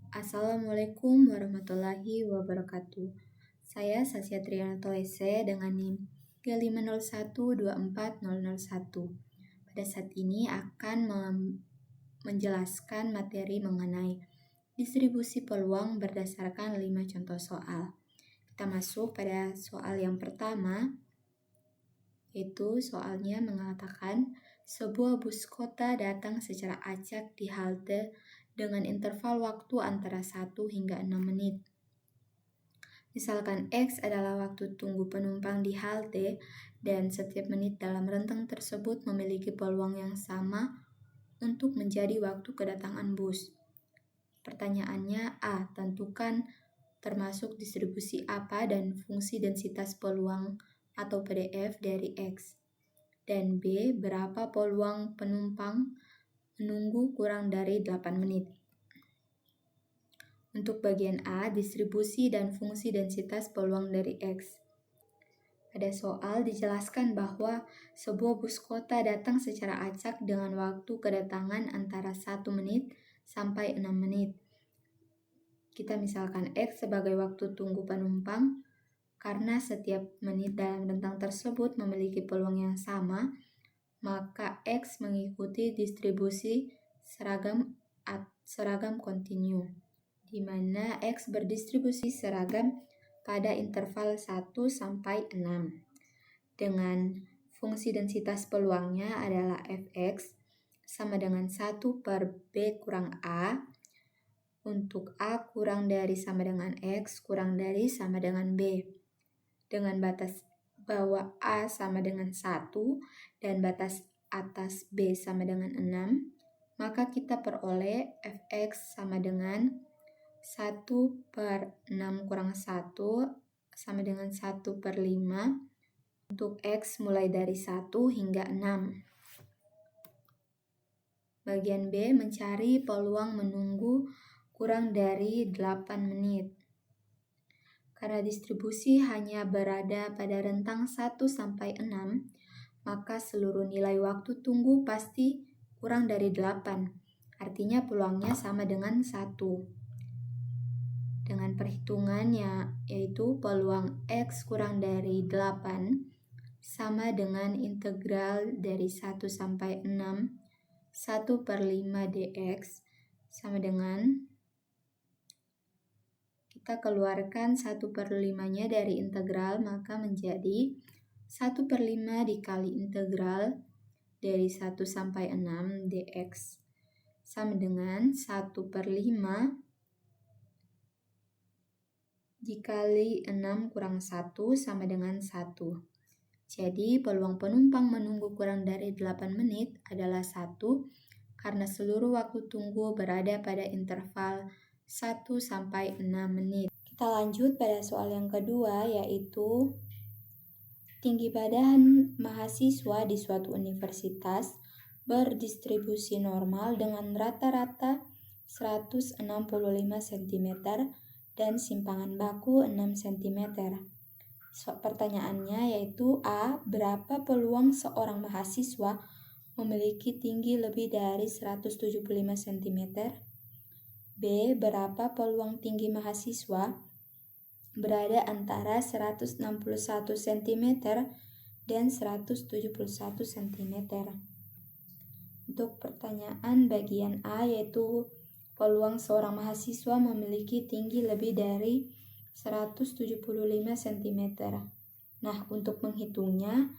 Assalamualaikum warahmatullahi wabarakatuh. Saya Sasya Triyanto Ese dengan NIM K501240001. Pada saat ini akan menjelaskan materi mengenai distribusi peluang berdasarkan 5 contoh soal. Kita masuk pada soal yang pertama, yaitu soalnya mengatakan sebuah bus kota datang secara acak di halte dengan interval waktu antara 1 hingga 6 menit. Misalkan X adalah waktu tunggu penumpang di halte dan setiap menit dalam rentang tersebut memiliki peluang yang sama untuk menjadi waktu kedatangan bus. Pertanyaannya A. Tentukan termasuk distribusi apa dan fungsi densitas peluang atau PDF dari X. Dan B. Berapa peluang penumpang menunggu kurang dari 8 menit. Untuk bagian A, distribusi dan fungsi densitas peluang dari X. Pada soal dijelaskan bahwa sebuah bus kota datang secara acak dengan waktu kedatangan antara 1 menit sampai 6 menit. Kita misalkan X sebagai waktu tunggu penumpang, karena setiap menit dalam rentang tersebut memiliki peluang yang sama, maka X mengikuti distribusi seragam kontinu, di mana X berdistribusi seragam pada interval 1 sampai 6. Dengan fungsi densitas peluangnya adalah Fx sama dengan 1 per B kurang A, untuk A kurang dari sama dengan X kurang dari sama dengan B. Dengan batas bawah A sama dengan 1 dan batas atas B sama dengan 6, maka kita peroleh Fx sama dengan 1 per 6 kurang 1 sama dengan 1 per 5 untuk X mulai dari 1 hingga 6. Bagian B mencari peluang menunggu kurang dari 8 menit. Karena distribusi hanya berada pada rentang 1 sampai 6, maka seluruh nilai waktu tunggu pasti kurang dari 8. Artinya peluangnya sama dengan 1. Dengan perhitungannya, yaitu peluang X kurang dari 8 sama dengan integral dari 1 sampai 6, 1 per 5 dx sama dengan, kita keluarkan 1 per 5-nya dari integral, maka menjadi 1 per 5 dikali integral dari 1 sampai 6 dx sama dengan 1 per 5 dikali 6 kurang 1 sama dengan 1. Jadi peluang penumpang menunggu kurang dari 8 menit adalah 1 karena seluruh waktu tunggu berada pada interval 1 sampai 6 menit. Kita lanjut pada soal yang kedua, yaitu tinggi badan mahasiswa di suatu universitas berdistribusi normal dengan rata-rata 165 cm dan simpangan baku 6 cm. Pertanyaannya yaitu A. Berapa peluang seorang mahasiswa memiliki tinggi lebih dari 175 cm? B. Berapa peluang tinggi mahasiswa berada antara 161 cm dan 171 cm? Untuk pertanyaan bagian A yaitu peluang seorang mahasiswa memiliki tinggi lebih dari 175 cm. Nah, untuk menghitungnya,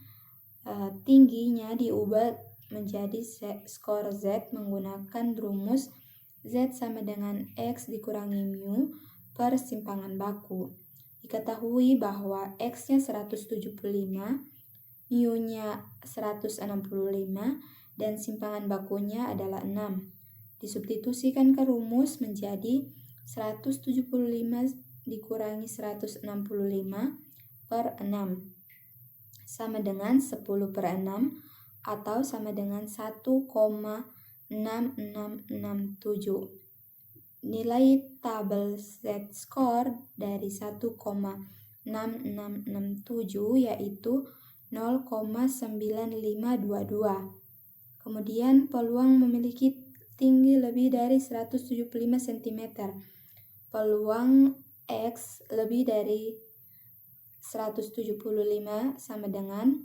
tingginya diubah menjadi skor Z menggunakan rumus Z sama dengan X dikurangi mu per simpangan baku. Diketahui bahwa X-nya 175, mu-nya 165, dan simpangan bakunya adalah 6. Disubstitusikan ke rumus menjadi 175 dikurangi 165 per 6 sama dengan 10 per 6 atau sama dengan 1,6667. Nilai tabel Z-score dari 1,6667 yaitu 0,9522. Kemudian peluang memiliki tinggi lebih dari 175 cm. Peluang X lebih dari 175 sama dengan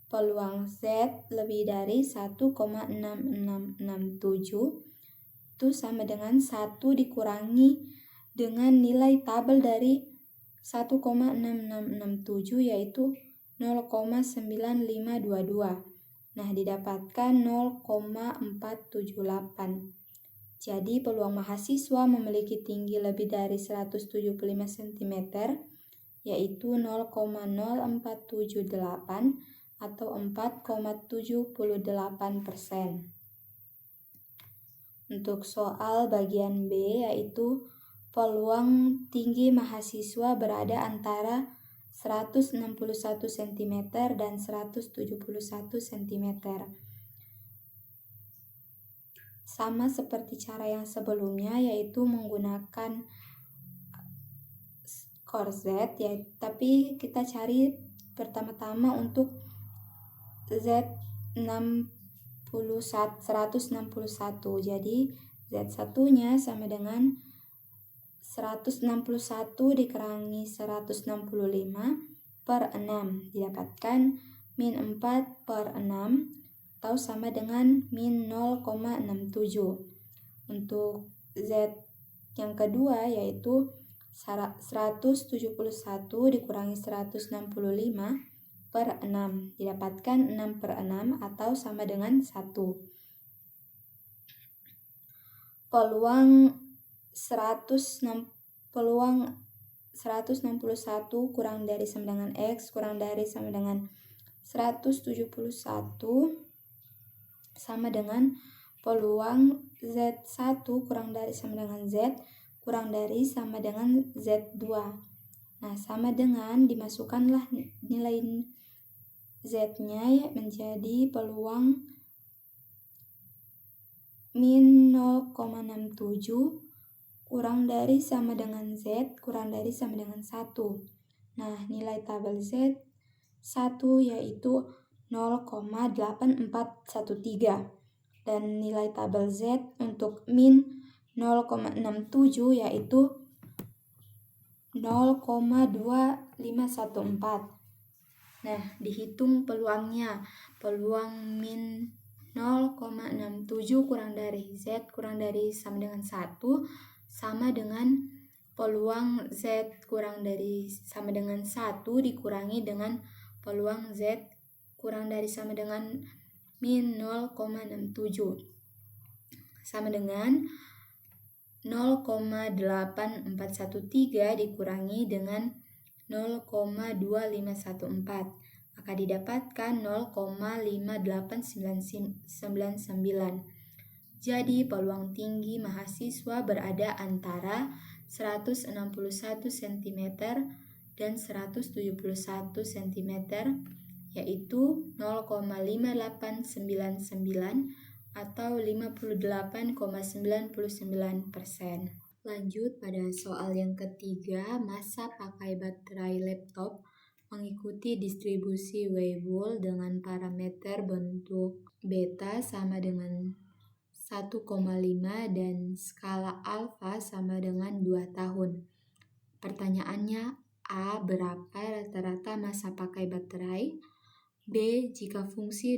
peluang Z lebih dari 1,6667 itu sama dengan 1 dikurangi dengan nilai tabel dari 1,6667 yaitu 0,9522. Nah, didapatkan 0,478. Jadi, peluang mahasiswa memiliki tinggi lebih dari 175 cm, yaitu 0,0478 atau 4,78%. Untuk soal bagian B, yaitu peluang tinggi mahasiswa berada antara 161 cm dan 171 cm. Sama seperti cara yang sebelumnya, yaitu menggunakan skor Z, ya, tapi kita cari pertama-tama untuk Z 161. Jadi Z1-nya sama dengan 161 dikurangi 165 per 6, didapatkan min 4 per 6 atau sama dengan min 0,67. Untuk Z yang kedua yaitu 171 dikurangi 165 per 6, didapatkan 6 per 6 atau sama dengan 1. Peluang 161 kurang dari sama dengan X kurang dari sama dengan 171 sama dengan peluang Z1 kurang dari sama dengan Z kurang dari sama dengan Z2. Nah, sama dengan dimasukkanlah nilai Z-nya menjadi peluang min 0,67 kurang dari sama dengan Z kurang dari sama dengan 1. Nah, nilai tabel Z1 yaitu 0,8413 dan nilai tabel Z untuk min 0,67 yaitu 0,2514. Nah, dihitung peluangnya. Peluang min 0,67 kurang dari Z kurang dari sama dengan 1 sama dengan peluang Z kurang dari sama dengan 1 dikurangi dengan peluang Z kurang dari sama dengan min 0,67 sama dengan 0,8413 dikurangi dengan 0,2514, maka didapatkan 0,5899. Jadi peluang tinggi mahasiswa berada antara 161 cm dan 171 cm, yaitu 0,5899 atau 58,99%. Lanjut pada soal yang ketiga, masa pakai baterai laptop mengikuti distribusi Weibull dengan parameter bentuk beta sama dengan 1,5 dan skala alfa sama dengan 2 tahun. Pertanyaannya, A. Berapa rata-rata masa pakai baterai? B. Jika fungsi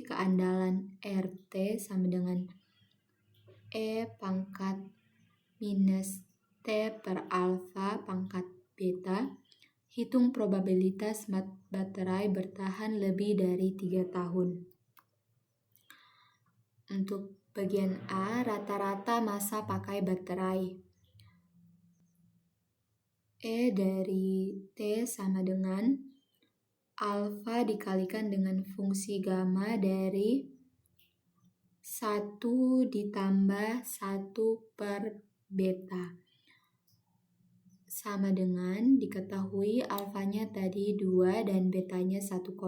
keandalan RT sama dengan E pangkat minus T per alfa pangkat beta, hitung probabilitas baterai bertahan lebih dari 3 tahun. Untuk bagian A, rata-rata masa pakai baterai. E dari T sama dengan alfa dikalikan dengan fungsi gamma dari 1 ditambah 1 per beta. Sama dengan diketahui alfanya tadi 2 dan betanya 1,5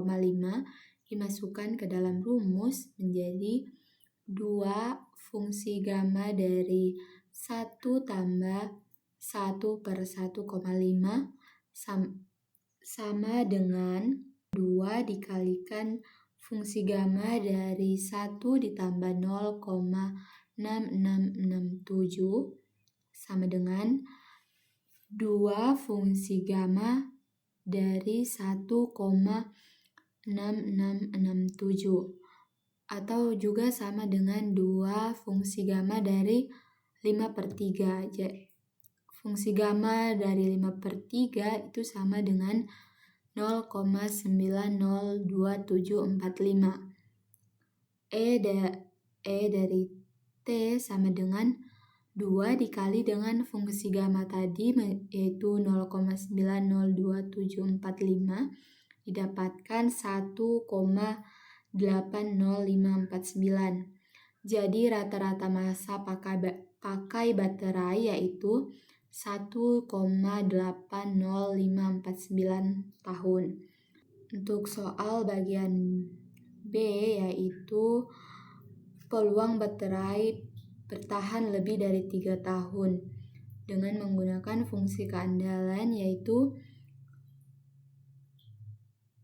dimasukkan ke dalam rumus menjadi 2 fungsi gamma dari 1 tambah 1 per 1,5 sama dengan 2 dikalikan fungsi gamma dari 1 ditambah 0,6667 sama dengan 2 fungsi gamma dari 1,6667 atau juga sama dengan 2 fungsi gamma dari 5/3. Fungsi gamma dari 5/3 itu sama dengan 0,902745. E dari T sama dengan 2 dikali dengan fungsi gamma tadi yaitu 0,902745 didapatkan 1,80549. Jadi rata-rata masa pakai baterai yaitu 1,80549 tahun. Untuk soal bagian B yaitu peluang baterai bertahan lebih dari 3 tahun dengan menggunakan fungsi keandalan yaitu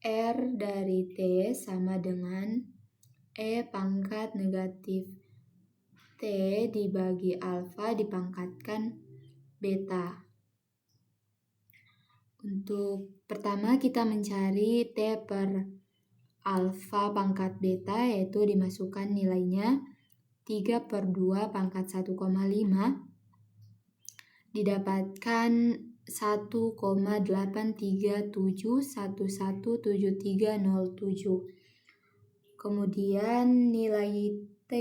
R dari T sama dengan E pangkat negatif T dibagi alfa dipangkatkan beta. Untuk pertama kita mencari T per alfa pangkat beta yaitu dimasukkan nilainya 3/2 pangkat 1,5 didapatkan 1,837117307. Kemudian nilai T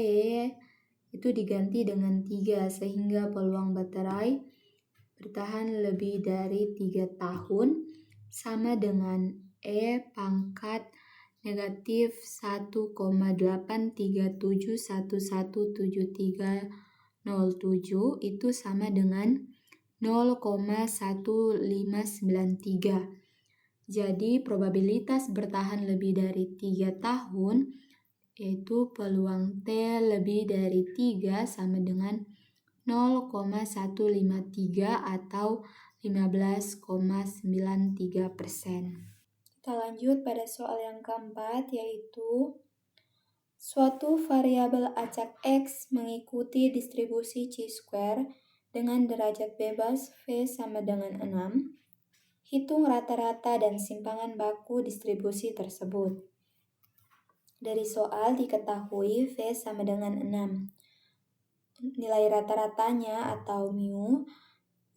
itu diganti dengan 3 sehingga peluang baterai bertahan lebih dari 3 tahun sama dengan E pangkat negatif 1,837117307 itu sama dengan 0,1593. Jadi probabilitas bertahan lebih dari 3 tahun yaitu peluang T lebih dari 3 sama dengan 0,153 atau 15,93%. Kita lanjut pada soal yang keempat yaitu suatu variabel acak X mengikuti distribusi chi-square dengan derajat bebas V sama dengan 6. Hitung rata-rata dan simpangan baku distribusi tersebut. Dari soal diketahui V sama dengan 6. Nilai rata-ratanya atau mu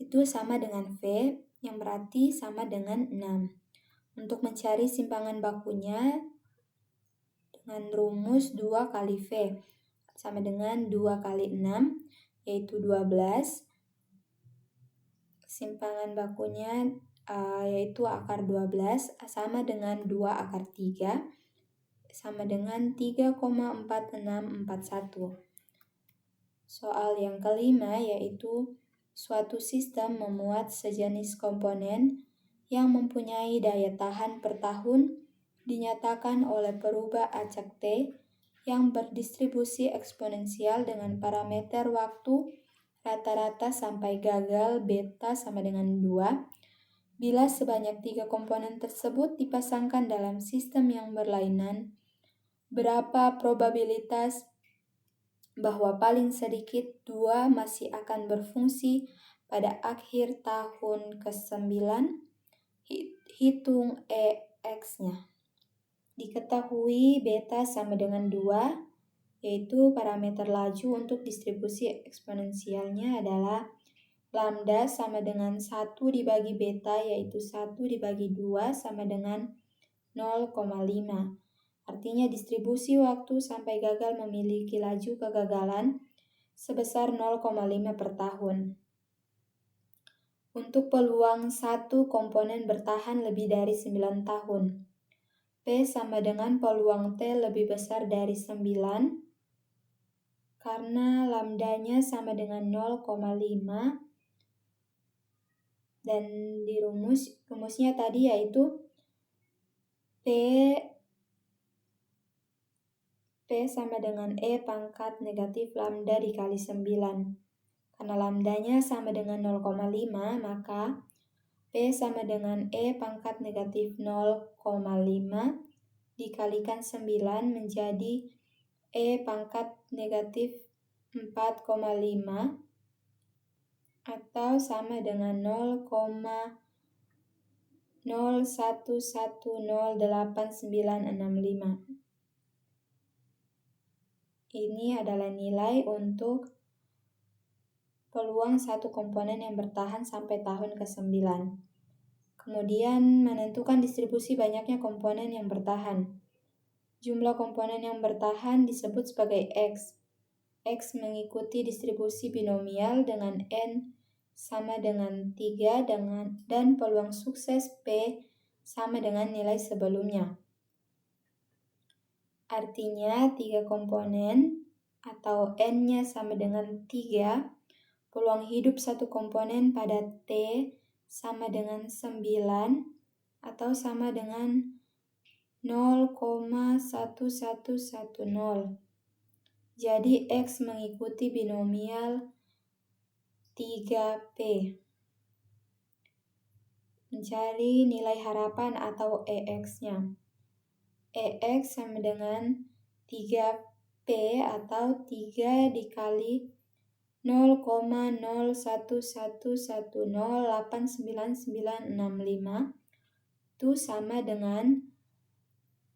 itu sama dengan V yang berarti sama dengan 6. Untuk mencari simpangan bakunya dengan rumus 2 kali V sama dengan 2 kali 6 yaitu 12. Simpangan bakunya yaitu akar 12 sama dengan 2 akar 3 sama dengan 3,4641. Soal yang kelima yaitu suatu sistem memuat sejenis komponen yang mempunyai daya tahan per tahun dinyatakan oleh perubah acak T yang berdistribusi eksponensial dengan parameter waktu rata-rata sampai gagal beta sama dengan 2. Bila sebanyak 3 komponen tersebut dipasangkan dalam sistem yang berlainan, berapa probabilitas bahwa paling sedikit 2 masih akan berfungsi pada akhir tahun ke-9? Hitung EX-nya. Diketahui beta sama dengan 2, yaitu parameter laju untuk distribusi eksponensialnya adalah lambda sama dengan 1 dibagi beta, yaitu 1 dibagi 2 sama dengan 0,5. Artinya distribusi waktu sampai gagal memiliki laju kegagalan sebesar 0,5 per tahun. Untuk peluang satu komponen bertahan lebih dari 9 tahun. P sama dengan peluang T lebih besar dari 9 karena lambdanya sama dengan 0,5 dan di rumusnya tadi yaitu P sama dengan E pangkat negatif lambda dikali 9. Karena lambdanya sama dengan 0,5, maka P sama dengan E pangkat negatif 0,5 dikalikan 9 menjadi E pangkat negatif 4,5 atau sama dengan 0,01108965. Ini adalah nilai untuk peluang satu komponen yang bertahan sampai tahun ke-9. Kemudian menentukan distribusi banyaknya komponen yang bertahan. Jumlah komponen yang bertahan disebut sebagai X. X mengikuti distribusi binomial dengan N sama dengan 3 dan peluang sukses P sama dengan nilai sebelumnya. Artinya 3 komponen atau N-nya sama dengan 3, peluang hidup satu komponen pada T sama dengan 9 atau sama dengan 0,1110. Jadi X mengikuti binomial 3P. Mencari nilai harapan atau EX-nya. EX sama dengan 3P atau 3 dikali 0,0111089965 itu sama dengan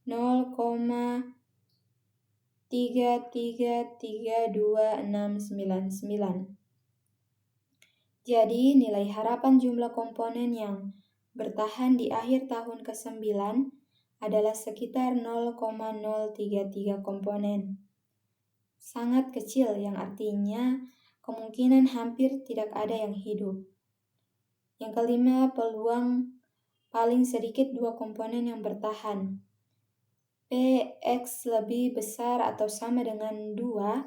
0,3332699. Jadi nilai harapan jumlah komponen yang bertahan di akhir tahun ke-9 adalah sekitar 0,033 komponen. Sangat kecil, yang artinya kemungkinan hampir tidak ada yang hidup. Yang kelima, peluang paling sedikit 2 komponen yang bertahan. Px lebih besar atau sama dengan 2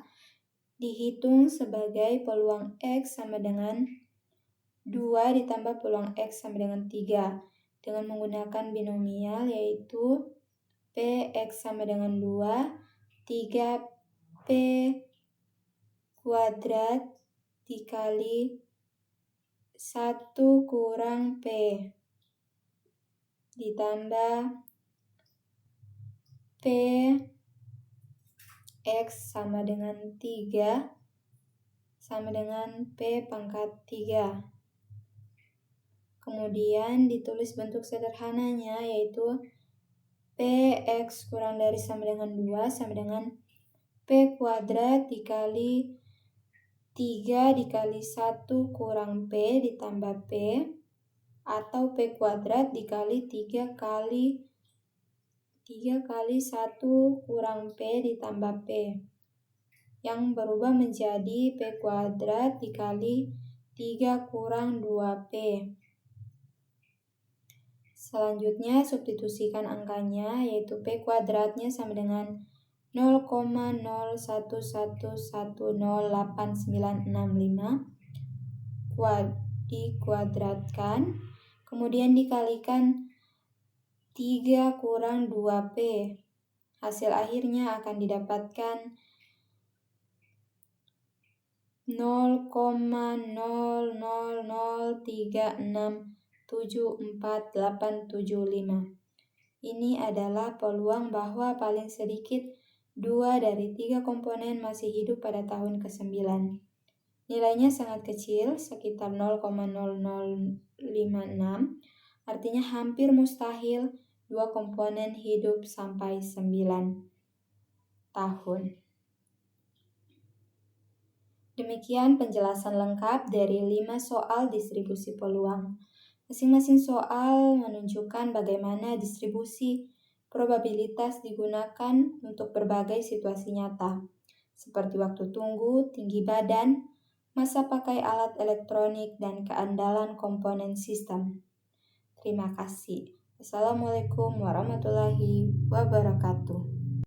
dihitung sebagai peluang X sama dengan 2 ditambah peluang X sama dengan 3 dengan menggunakan binomial, yaitu Px sama dengan 2, 3P kuadrat dikali 1 kurang P ditambah P X sama dengan 3 sama dengan P pangkat 3. Kemudian ditulis bentuk sederhananya, yaitu Px kurang dari sama dengan 2 sama dengan P kuadrat dikali 3 dikali 1 kurang P ditambah P, atau P kuadrat dikali 3 kali 1 kurang P ditambah P, yang berubah menjadi P kuadrat dikali 3 kurang 2P. Selanjutnya substitusikan angkanya, yaitu P kuadratnya sama dengan 0,01108965 dikuadratkan, kemudian dikalikan 3 kurang 2P. Hasil akhirnya akan didapatkan 0,0003674875. Ini adalah peluang bahwa paling sedikit 2 dari 3 komponen masih hidup pada tahun ke-9. Nilainya sangat kecil, sekitar 0,0056, artinya hampir mustahil 2 komponen hidup sampai 9 tahun. Demikian penjelasan lengkap dari 5 soal distribusi peluang. Masing-masing soal menunjukkan bagaimana distribusi probabilitas digunakan untuk berbagai situasi nyata, seperti waktu tunggu, tinggi badan, masa pakai alat elektronik, dan keandalan komponen sistem. Terima kasih. Assalamualaikum warahmatullahi wabarakatuh.